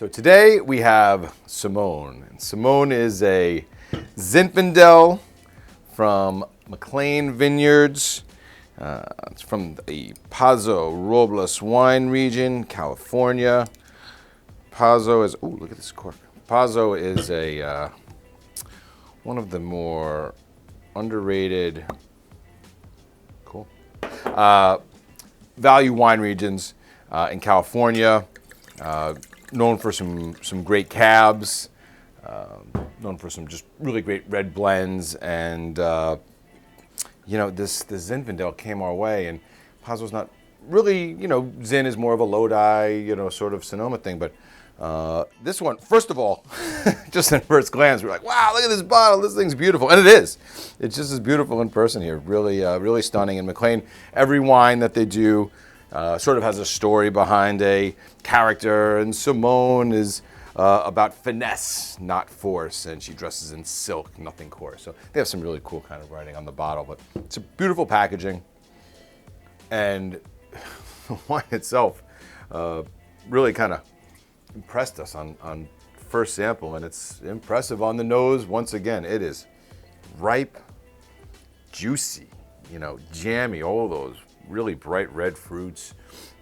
So today we have Simone. And Simone is a Zinfandel from McClean Vineyards. It's from the Paso Robles wine region, California. Paso is, ooh, look at this cork. Paso is a one of the more underrated, cool, value wine regions in California. Known for some great cabs, known for some just really great red blends, and this Zinfandel came our way, and Paso's not really, Zin is more of a Lodi, sort of Sonoma thing, but this one, first of all, just at first glance, we're like, wow, look at this bottle, this thing's beautiful, and it is. It's just as beautiful in person here, really, really stunning. And McClean, every wine that they do sort of has a story behind a character, and Simone is about finesse, not force, and she dresses in silk, nothing coarse. So they have some really cool kind of writing on the bottle, but it's a beautiful packaging, and the wine itself really kind of impressed us on first sample, and it's impressive on the nose. Once again, it is ripe, juicy, jammy, all those really bright red fruits,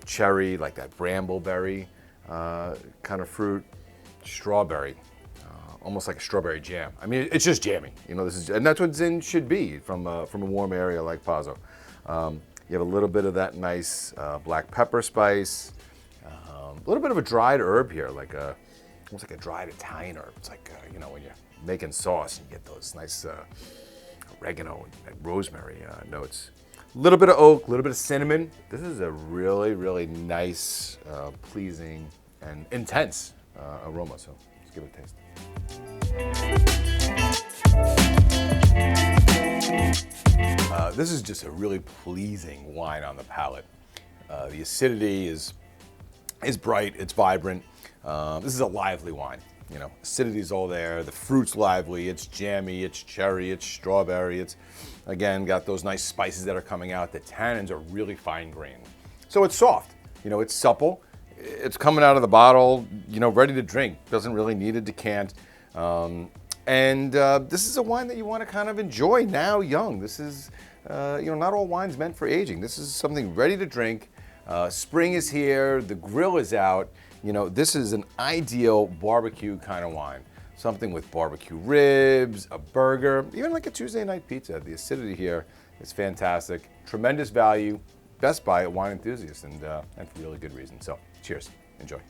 cherry, like that brambleberry kind of fruit, strawberry, almost like a strawberry jam. I mean, it's just jammy. And that's what Zin should be from a warm area like Paso. You have a little bit of that nice black pepper spice, a little bit of a dried herb here, almost like a dried Italian herb. It's like when you're making sauce, you get those nice oregano and rosemary notes. A little bit of oak, a little bit of cinnamon. This is a really, really nice, pleasing, and intense aroma. So let's give it a taste. This is just a really pleasing wine on the palate. The acidity is bright, it's vibrant. This is a lively wine. Acidity's all there. The fruit's lively. It's jammy. It's cherry. It's strawberry. It's, again, got those nice spices that are coming out. The tannins are really fine grained. So it's soft. It's supple. It's coming out of the bottle, ready to drink. Doesn't really need a decant. And this is a wine that you want to kind of enjoy now young. This is, not all wine's meant for aging. This is something ready to drink. Spring is here. The grill is out. This is an ideal barbecue kind of wine. Something with barbecue ribs, a burger, even like a Tuesday night pizza. The acidity here is fantastic. Tremendous value. Best buy at Wine Enthusiast, and for really good reason. So, cheers. Enjoy.